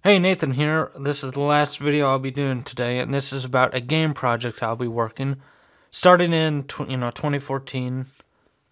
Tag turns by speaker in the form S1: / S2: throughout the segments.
S1: Hey, Nathan here. This is the last video I'll be doing today, and this is about a game project I'll be working, starting in 2014,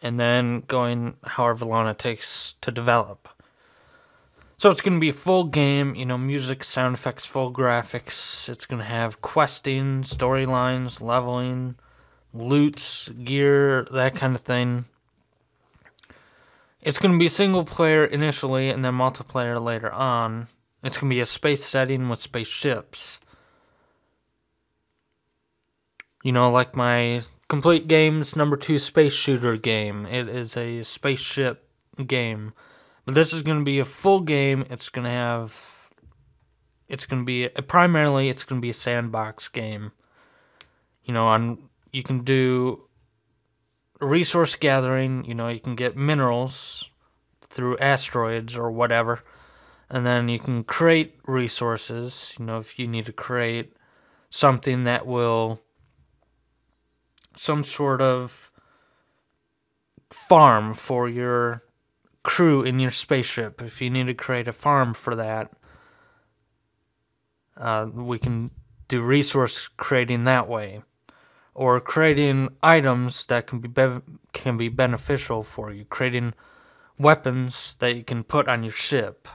S1: and then going however long it takes to develop. So it's going to be a full game, music, sound effects, full graphics. It's going to have questing, storylines, leveling, loots, gear, that kind of thing. It's going to be single player initially, and then multiplayer later on. It's going to be a space setting with spaceships. Like my Complete Games #2 space shooter game. It is a spaceship game. But this is going to be a full game. Primarily it's going to be a sandbox game. You can do resource gathering. You can get minerals through asteroids or whatever. And then you can create resources, if you need to create something that will, some sort of farm for your crew in your spaceship. If you need to create a farm for that, we can do resource creating that way. Or creating items that can be beneficial for you. Creating weapons that you can put on your ship.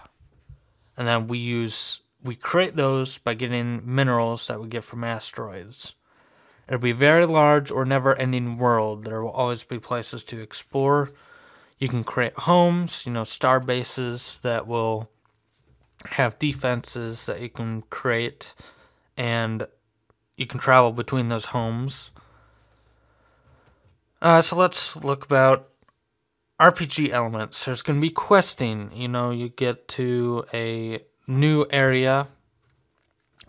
S1: And then we create those by getting minerals that we get from asteroids. It'll be a very large or never-ending world. There will always be places to explore. You can create homes, star bases that will have defenses that you can create, and you can travel between those homes. So let's look about RPG elements. There's going to be questing. You get to a new area,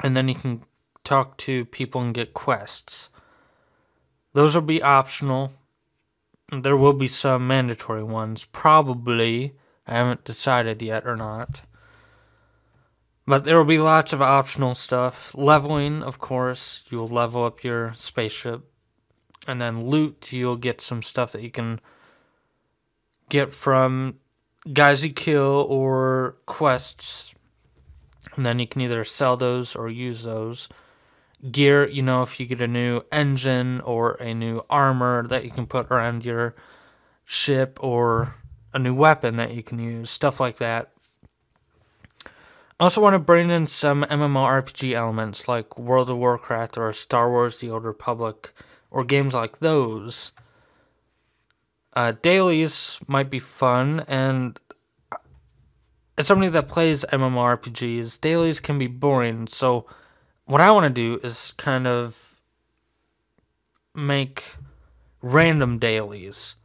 S1: and then you can talk to people and get quests. Those will be optional. There will be some mandatory ones, probably. I haven't decided yet or not. But there will be lots of optional stuff. Leveling, of course. You'll level up your spaceship. And then loot, you'll get some stuff that you can get from guys you kill or quests, and then you can either sell those or use those. Gear, if you get a new engine or a new armor that you can put around your ship, or a new weapon that you can use, stuff like that. I also want to bring in some MMORPG elements like World of Warcraft or Star Wars The Old Republic, or games like those. Dailies might be fun, and as somebody that plays MMORPGs, dailies can be boring, so what I want to do is kind of make random dailies,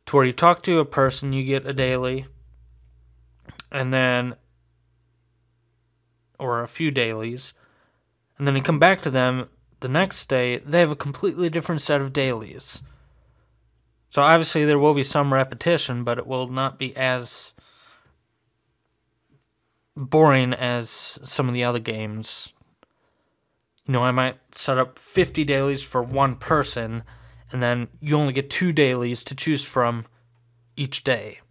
S1: to where you talk to a person, you get a daily, and then, or a few dailies, and then you come back to them the next day, they have a completely different set of dailies. So obviously there will be some repetition, but it will not be as boring as some of the other games. I might set up 50 dailies for one person, and then you only get 2 dailies to choose from each day.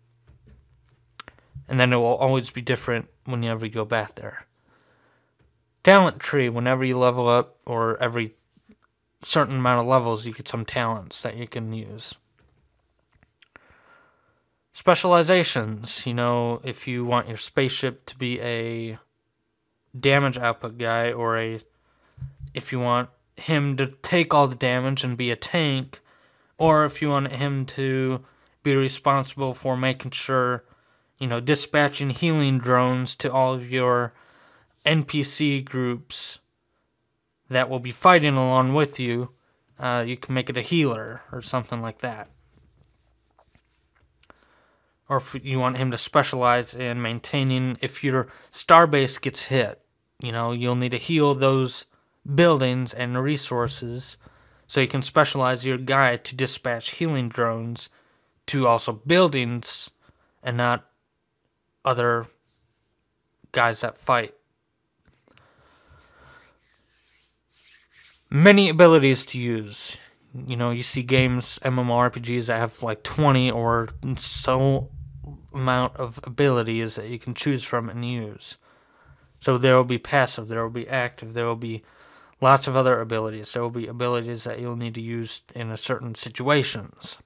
S1: And then it will always be different whenever you go back there. Talent tree, whenever you level up, or every certain amount of levels, you get some talents that you can use. Specializations, if you want your spaceship to be a damage output guy, or if you want him to take all the damage and be a tank, or if you want him to be responsible for making sure, dispatching healing drones to all of your NPC groups that will be fighting along with you, you can make it a healer or something like that. Or if you want him to specialize in maintaining, if your starbase gets hit, you'll need to heal those buildings and resources, so you can specialize your guy to dispatch healing drones to also buildings and not other guys that fight. Many abilities to use. You see games, MMORPGs, that have like 20 or so amount of abilities that you can choose from and use. So there will be passive, there will be active, there will be lots of other abilities. There will be abilities that you'll need to use in a certain situations.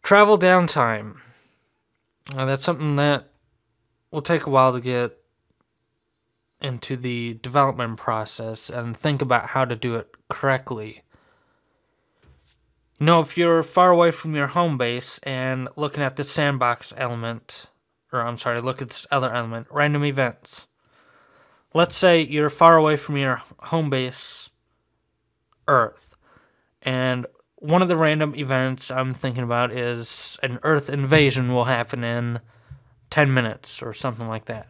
S1: Travel downtime. That's something that will take a while to get into the development process and think about how to do it correctly. You know, if you're far away from your home base and looking at this sandbox element, look at this other element, random events. Let's say you're far away from your home base, Earth, and one of the random events I'm thinking about is an Earth invasion will happen in 10 minutes or something like that.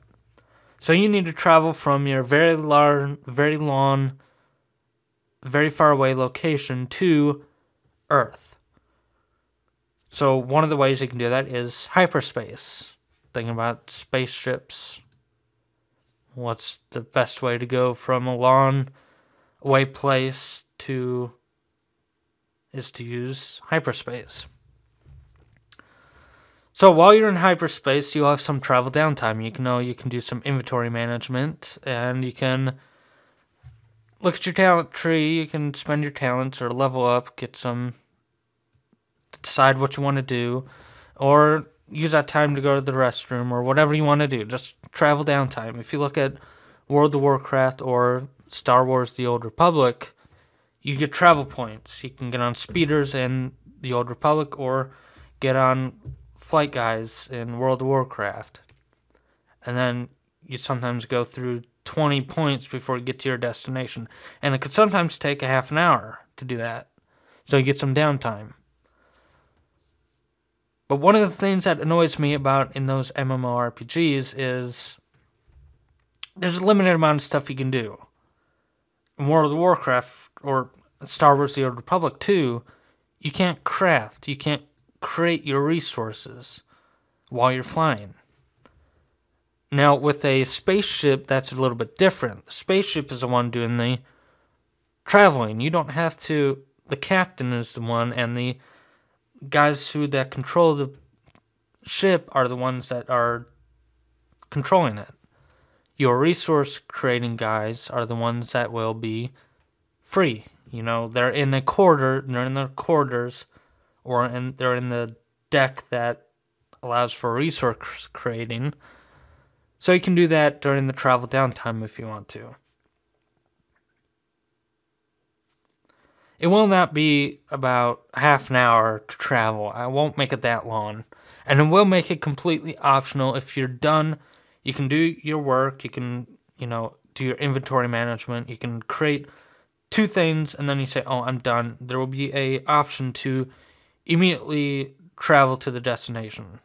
S1: So you need to travel from your very long, very far away location to Earth. So one of the ways you can do that is hyperspace. Thinking about spaceships. What's the best way to go from a long away place is to use hyperspace. So while you're in hyperspace, you'll have some travel downtime. You can do some inventory management, and you can look at your talent tree. You can spend your talents or level up, decide what you want to do, or use that time to go to the restroom or whatever you want to do. Just travel downtime. If you look at World of Warcraft or Star Wars: The Old Republic, you get travel points. You can get on speeders in The Old Republic or get on flight guys in World of Warcraft. And then you sometimes go through 20 points before you get to your destination. And it could sometimes take a half an hour to do that. So you get some downtime. But one of the things that annoys me about in those MMORPGs is there's a limited amount of stuff you can do. In World of Warcraft or Star Wars: The Old Republic 2, you can't craft. You can't create your resources while you're flying. Now, with a spaceship, that's a little bit different. The spaceship is the one doing the traveling. You don't have to. The captain is the one, and the guys that control the ship are the ones that are controlling it. Your resource creating guys are the ones that will be free. They're in their quarters, they're in the deck that allows for resource creating. So you can do that during the travel downtime if you want to. It will not be about half an hour to travel. I won't make it that long. And it will make it completely optional. If you're done, you can do your work. You can, do your inventory management. You can create 2 things, and then you say, oh, I'm done. There will be an option to immediately travel to the destination.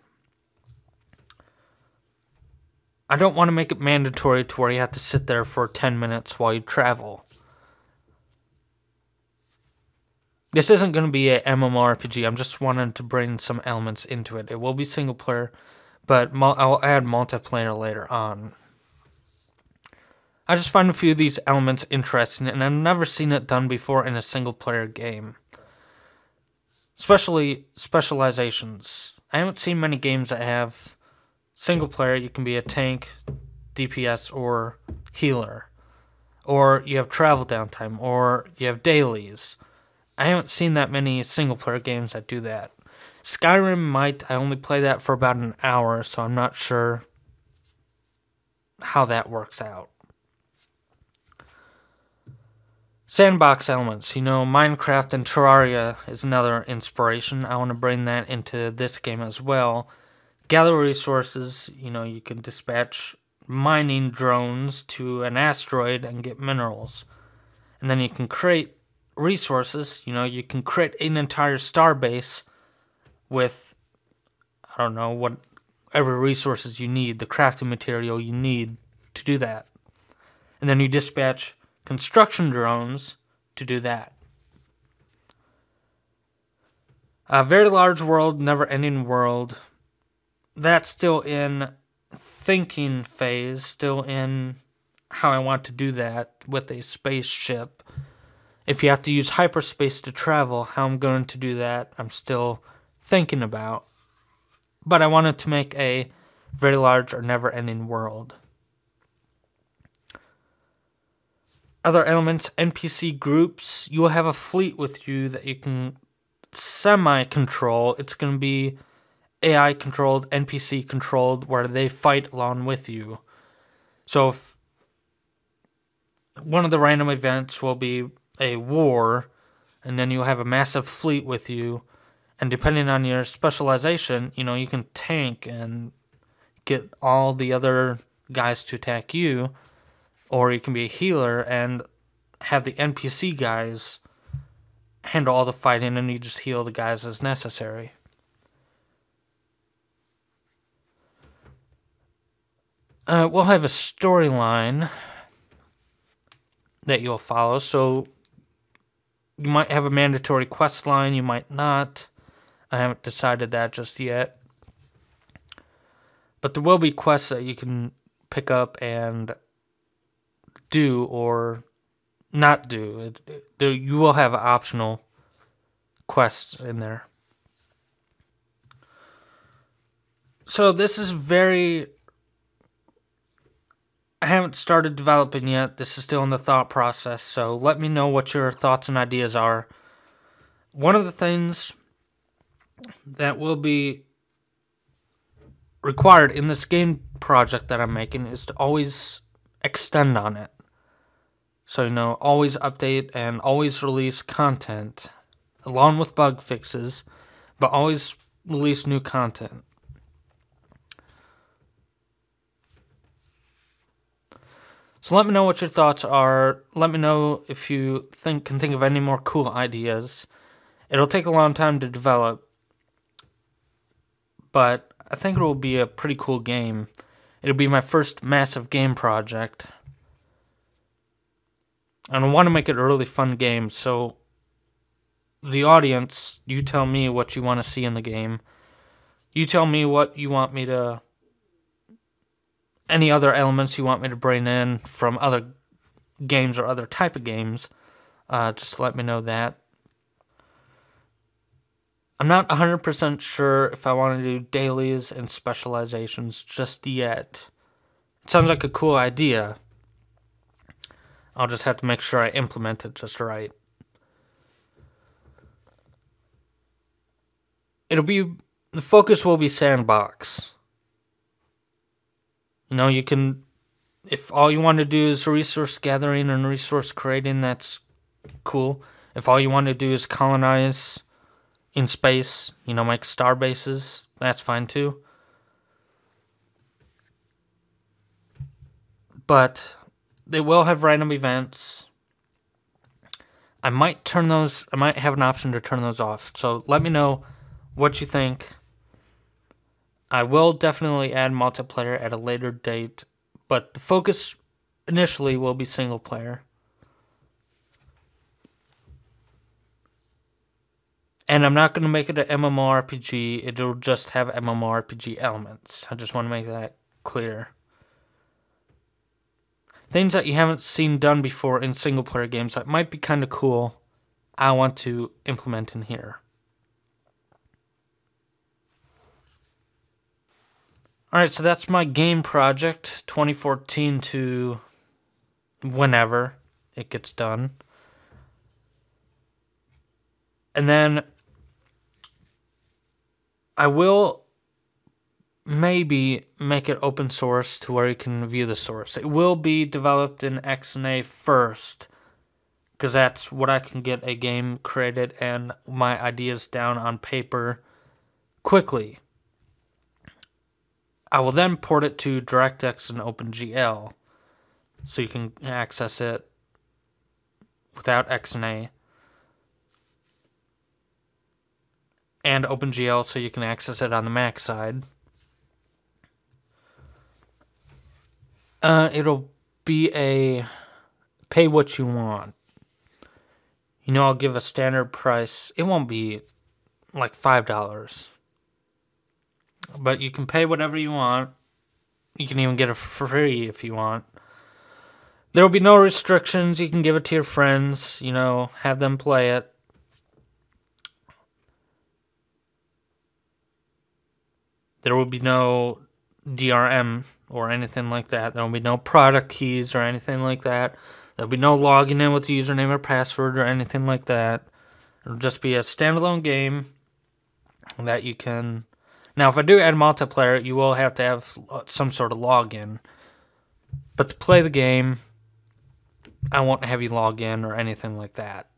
S1: I don't want to make it mandatory to where you have to sit there for 10 minutes while you travel. This isn't going to be a MMORPG. I'm just wanting to bring some elements into it. It will be single player, but I'll add multiplayer later on. I just find a few of these elements interesting, and I've never seen it done before in a single player game. Especially specializations. I haven't seen many games that have single player. You can be a tank, DPS, or healer. Or you have travel downtime, or you have dailies. I haven't seen that many single player games that do that. Skyrim might. I only play that for about an hour, so I'm not sure how that works out. Sandbox Elements. Minecraft and Terraria is another inspiration. I want to bring that into this game as well. Gather resources. You can dispatch mining drones to an asteroid and get minerals. And then you can create resources. You can create an entire star base with, whatever resources you need, the crafting material you need to do that. And then you dispatch construction drones to do that. A very large world, never-ending world. That's still in thinking phase, still in how I want to do that with a spaceship. If you have to use hyperspace to travel, how I'm going to do that, I'm still thinking about. But I wanted to make a very large or never-ending world. Other elements, NPC groups. You will have a fleet with you that you can semi-control. It's going to be AI controlled, NPC controlled, where they fight along with you. So if one of the random events will be a war, and then you'll have a massive fleet with you, and depending on your specialization, you can tank and get all the other guys to attack you, or you can be a healer and have the NPC guys handle all the fighting, and you just heal the guys as necessary. We'll have a storyline that you'll follow, so you might have a mandatory quest line, you might not. I haven't decided that just yet. But there will be quests that you can pick up and do or not do. You will have optional quests in there. So this is I haven't started developing yet. This is still in the thought process, so let me know what your thoughts and ideas are. One of the things that will be required in this game project that I'm making is to always extend on it. So, always update and always release content, along with bug fixes, but always release new content. So let me know what your thoughts are. Let me know if you can think of any more cool ideas. It'll take a long time to develop, but I think it will be a pretty cool game. It'll be my first massive game project. And I want to make it a really fun game, so the audience, you tell me what you want to see in the game. You tell me what you want me to... any other elements you want me to bring in from other games or other type of games. Just let me know that. I'm not 100% sure if I want to do dailies and specializations just yet. It sounds like a cool idea. I'll just have to make sure I implement it just right. The focus will be Sandbox. You can, if all you want to do is resource gathering and resource creating, that's cool. If all you want to do is colonize in space, make star bases, that's fine too. But they will have random events. I might have an option to turn those off. So let me know what you think. I will definitely add multiplayer at a later date, but the focus initially will be single player. And I'm not going to make it an MMORPG, it'll just have MMORPG elements. I just want to make that clear. Things that you haven't seen done before in single player games that might be kind of cool, I want to implement in here. Alright, so that's my game project, 2014 to whenever it gets done. And then I will maybe make it open source to where you can view the source. It will be developed in XNA first, because that's what I can get a game created and my ideas down on paper quickly. I will then port it to DirectX and OpenGL, so you can access it without XNA. And OpenGL, so you can access it on the Mac side. It'll be a pay what you want. I'll give a standard price. It won't be like $5. But you can pay whatever you want. You can even get it for free if you want. There will be no restrictions. You can give it to your friends, have them play it. There will be no DRM or anything like that. There will be no product keys or anything like that. There'll be no logging in with the username or password or anything like that. It'll just be a standalone game that you can... Now, if I do add multiplayer, you will have to have some sort of login. But to play the game, I won't have you log in or anything like that.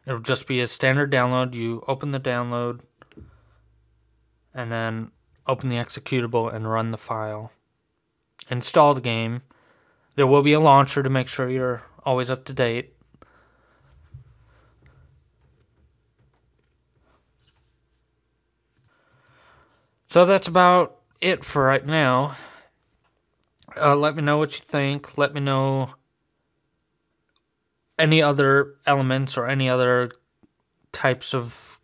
S1: It'll just be a standard download. You open the download, and then open the executable and run the file. Install the game. There will be a launcher to make sure you're always up to date. So that's about it for right now. Let me know what you think. Let me know any other elements or any other types of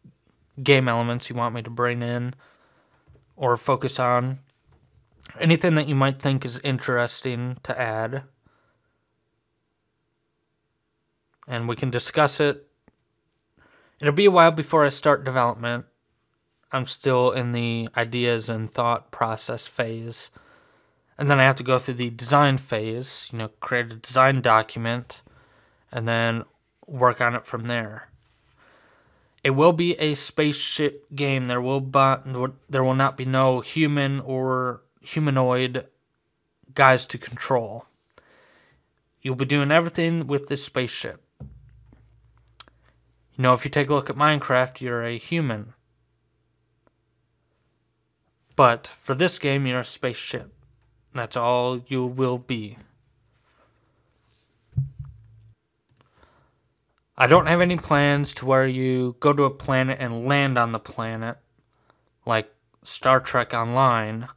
S1: game elements you want me to bring in or focus on. Anything that you might think is interesting to add. And we can discuss it. It'll be a while before I start development. I'm still in the ideas and thought process phase. And then I have to go through the design phase, create a design document, and then work on it from there. It will be a spaceship game. There will not be no human or humanoid guys to control. You'll be doing everything with this spaceship. If you take a look at Minecraft, you're a human. But for this game, you're a spaceship. That's all you will be. I don't have any plans to where you go to a planet and land on the planet, like Star Trek Online,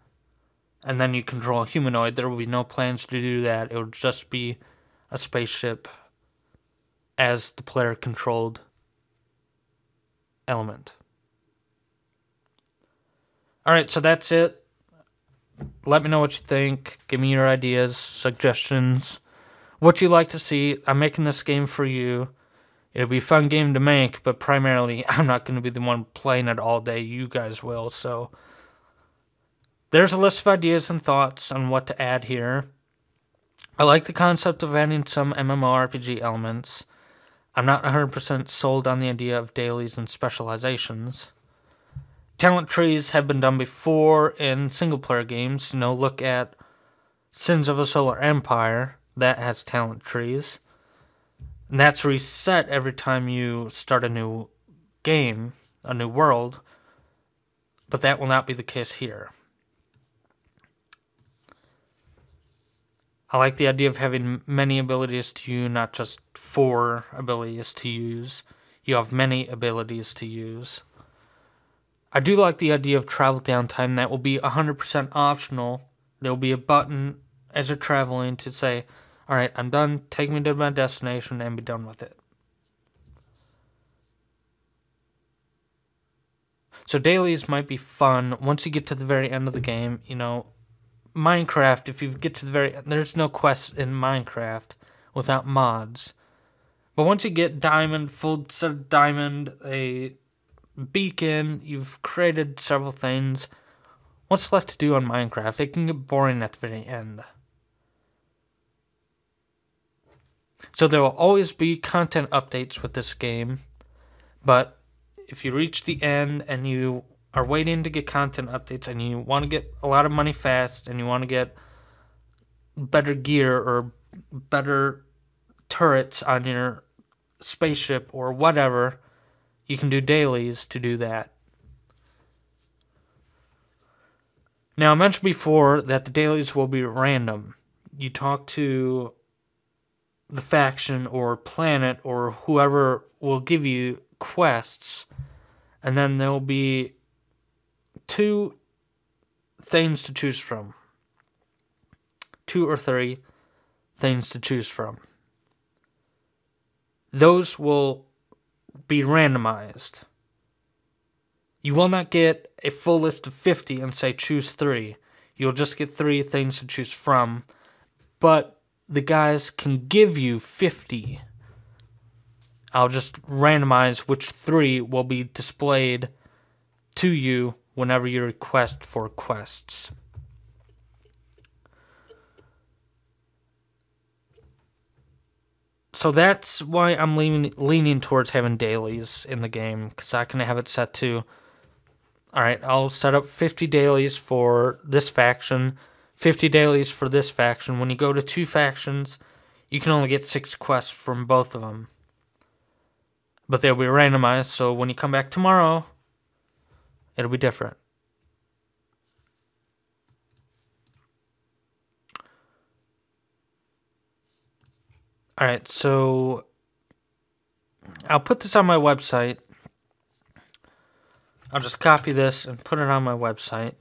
S1: and then you control a humanoid. There will be no plans to do that. It will just be a spaceship as the player-controlled element. Alright, so that's it. Let me know what you think. Give me your ideas, suggestions, what you'd like to see. I'm making this game for you. It'll be a fun game to make, but primarily I'm not going to be the one playing it all day. You guys will, so... There's a list of ideas and thoughts on what to add here. I like the concept of adding some MMORPG elements. I'm not 100% sold on the idea of dailies and specializations. Talent trees have been done before in single-player games. Look at Sins of a Solar Empire. That has talent trees. And that's reset every time you start a new game, a new world. But that will not be the case here. I like the idea of having many abilities to use, not just 4 abilities to use. You have many abilities to use. I do like the idea of travel downtime. That will be 100% optional. There will be a button as you're traveling to say, alright, I'm done, take me to my destination, and be done with it. So dailies might be fun once you get to the very end of the game. Minecraft, if you get to the very end, there's no quests in Minecraft without mods. But once you get diamond, full set of diamond, a beacon, you've created several things. What's left to do on Minecraft? It can get boring at the very end. So there will always be content updates with this game, but if you reach the end and you are waiting to get content updates and you want to get a lot of money fast and you want to get better gear or better turrets on your spaceship or whatever, you can do dailies to do that. Now, I mentioned before that the dailies will be random. You talk to the faction or planet or whoever will give you quests, and then there will be 2 things to choose from. 2 or 3 things to choose from. Those will be randomized. You will not get a full list of 50 and say choose 3. You'll just get 3 things to choose from, but the guys can give you 50. I'll just randomize which 3 will be displayed to you whenever you request for quests. So that's why I'm leaning towards having dailies in the game, because I can have it set to, alright, I'll set up 50 dailies for this faction, 50 dailies for this faction. When you go to 2 factions, you can only get 6 quests from both of them. But they'll be randomized, so when you come back tomorrow, it'll be different. Alright, so I'll put this on my website. I'll just copy this and put it on my website.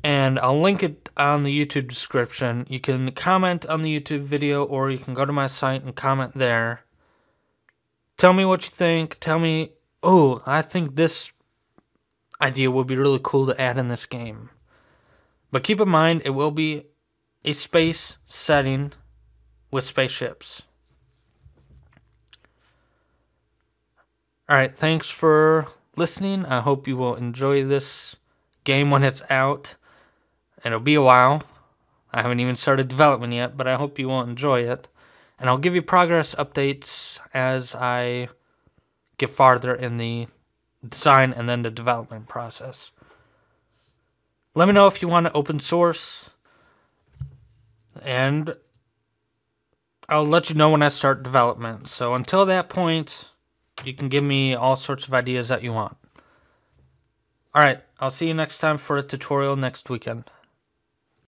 S1: And I'll link it on the YouTube description. You can comment on the YouTube video, or you can go to my site and comment there. Tell me what you think. Tell me, oh, I think this idea would be really cool to add in this game. But keep in mind, it will be a space setting with spaceships. Alright, thanks for listening. I hope you will enjoy this game when it's out. It'll be a while. I haven't even started development yet, but I hope you will enjoy it. And I'll give you progress updates as I get farther in the design and then the development process. Let me know if you want to open source, and I'll let you know when I start development. So until that point, you can give me all sorts of ideas that you want. Alright, I'll see you next time for a tutorial next weekend.